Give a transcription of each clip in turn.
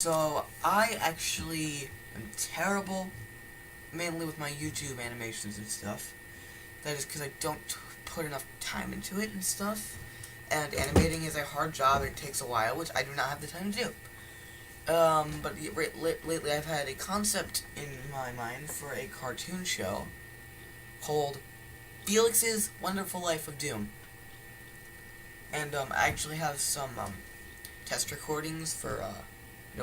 So, I actually am terrible, mainly with my YouTube animations and stuff. That is because I don't put enough time into it and stuff. And animating is a hard job, and it takes a while, which I do not have the time to do. But lately I've had a concept in my mind for a cartoon show called Felix's Wonderful Life of Doom. And, I actually have some, test recordings for,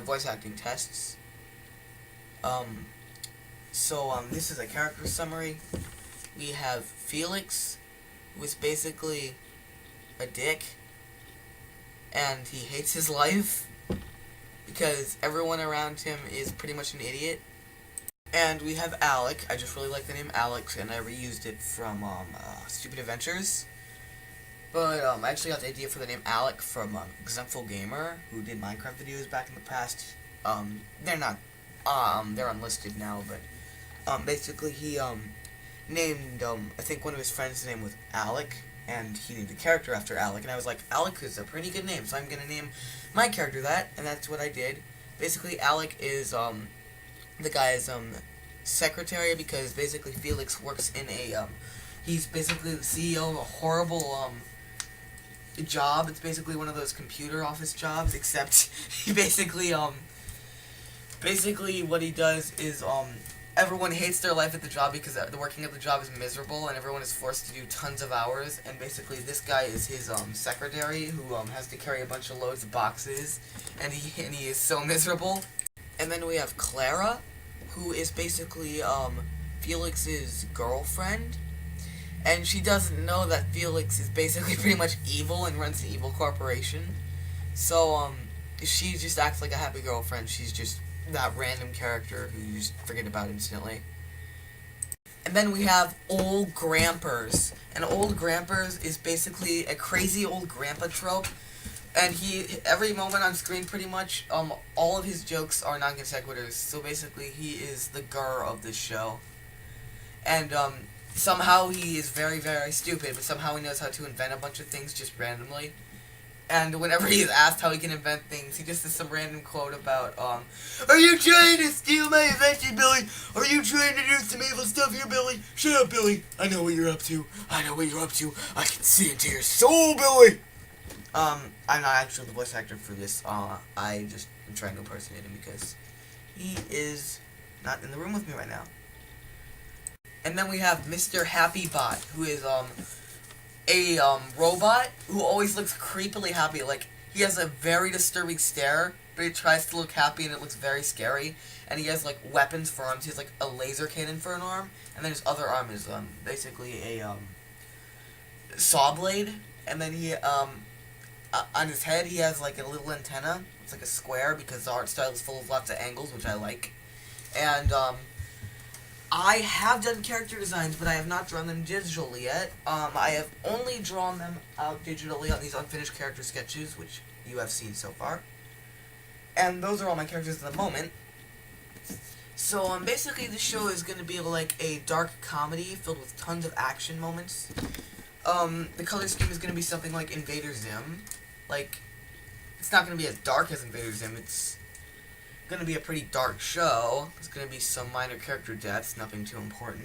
voice acting tests. This is a character summary. We have Felix, who is basically a dick, and he hates his life, because everyone around him is pretty much an idiot. And we have Alec. I just really like the name Alex, and I reused it from, Stupid Adventures. But, I actually got the idea for the name Alec from, Wonderfull Gamer, who did Minecraft videos back in the past. They're not, they're unlisted now, but, basically he, named, I think one of his friends' name was Alec, and he named the character after Alec, and I was like, Alec is a pretty good name, so I'm gonna name my character that, and that's what I did. Basically, Alec is, the guy's, secretary, because basically Felix works in a, he's basically the CEO of a horrible, job. It's basically one of those computer office jobs, except he basically what he does is, everyone hates their life at the job because the working at the job is miserable, and everyone is forced to do tons of hours, and basically this guy is his, secretary, who, has to carry a bunch of loads of boxes, and he is so miserable. And then we have Clara, who is basically, Felix's girlfriend, and she doesn't know that Felix is basically pretty much evil and runs an evil corporation. So, she just acts like a happy girlfriend. She's just that random character who you just forget about instantly. And then we have Old Grampers. And Old Grampers is basically a crazy old grandpa trope. And every moment on screen pretty much, all of his jokes are non sequiturs. So basically he is the Gurr of this show. And, somehow he is very, very stupid, but somehow he knows how to invent a bunch of things just randomly. And whenever he is asked how he can invent things, he just says some random quote about, are you trying to steal my invention, Billy? Are you trying to do some evil stuff here, Billy? Shut up, Billy. I know what you're up to. I know what you're up to. I can see into your soul, Billy. I'm not actually the voice actor for this. I just am trying to impersonate him because he is not in the room with me right now. And then we have Mr. Happy Bot, who is, a robot who always looks creepily happy. Like, he has a very disturbing stare, but he tries to look happy and it looks very scary. And he has, like, weapons for arms. He has, like, a laser cannon for an arm, and then his other arm is, basically a, saw blade. And then he, on his head, he has, like, a little antenna. It's like a square, because the art style is full of lots of angles, which I like. And, I have done character designs, but I have not drawn them digitally yet. I have only drawn them out digitally on these unfinished character sketches, which you have seen so far. And those are all my characters at the moment. So, basically this show is going to be like a dark comedy filled with tons of action moments. The color scheme is going to be something like Invader Zim. Like, it's not going to be as dark as Invader Zim, it's going to be a pretty dark show. There's going to be some minor character deaths, nothing too important.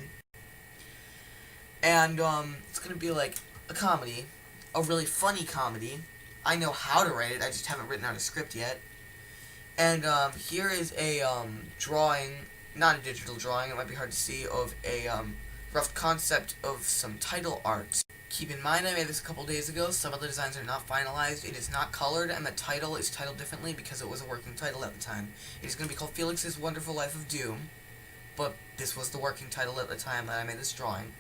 And, it's going to be like a comedy, a really funny comedy. I know how to write it, I just haven't written out a script yet. And, here is a, drawing, not a digital drawing, it might be hard to see, of a, rough concept of some title art. Keep in mind, I made this a couple days ago. Some of the designs are not finalized. It is not colored, and the title is titled differently because it was a working title at the time. It is going to be called Felix's Wonderful Life of Doom, but this was the working title at the time that I made this drawing.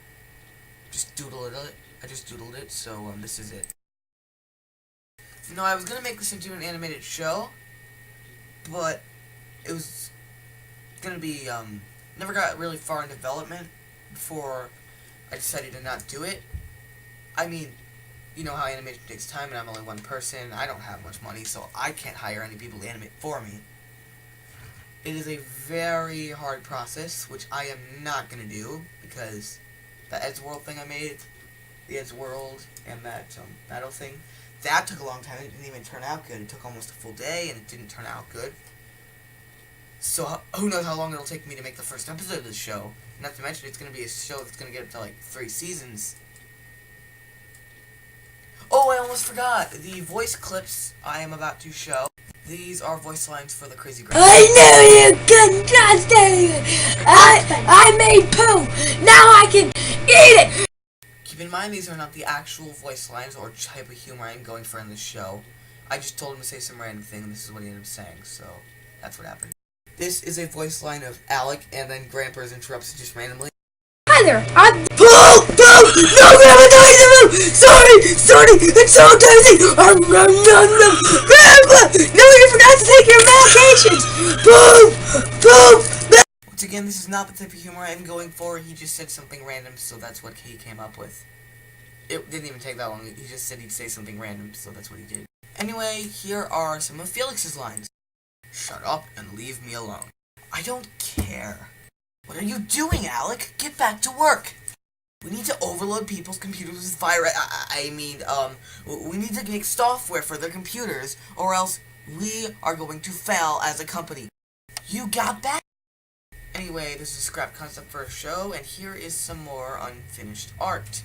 Just doodled it. I just doodled it, so this is it. No, I was going to make this into an animated show, but it was going to be, never got really far in development before I decided to not do it. I mean, you know how animation takes time, and I'm only one person. I don't have much money, so I can't hire any people to animate for me. It is a very hard process, which I am not going to do, because the Eddsworld thing I made, the Eddsworld, and that battle thing, that took a long time. It didn't even turn out good. It took almost a full day, and it didn't turn out good. So who knows how long it'll take me to make the first episode of the show. Not to mention, it's going to be a show that's going to get up to like 3 seasons. Oh, I almost forgot. The voice clips I am about to show. These are voice lines for the Crazy Grandpa. I knew you couldn't trust anyone. I made poo. Now I can eat it. Keep in mind, these are not the actual voice lines or type of humor I'm going for in this show. I just told him to say some random thing, and this is what he ended up saying, so that's what happened. This is a voice line of Alec, and then Grandpa's interrupts just randomly. Hi there, I'm Pooh! No, Grandpa, don't eat the Sorry, it's so tasty! Grandpa! No, you forgot to take your medications! Pooh! Once again, this is not the type of humor I'm going for. He just said something random, so that's what he came up with. It didn't even take that long. He just said he'd say something random, so that's what he did. Anyway, here are some of Felix's lines. Shut up and leave me alone. I don't care. What are you doing, Alec? Get back to work. We need to overload people's computers with virus. We need to make software for their computers, or else we are going to fail as a company. You got that? Anyway, this is a scrap concept for a show, and here is some more unfinished art.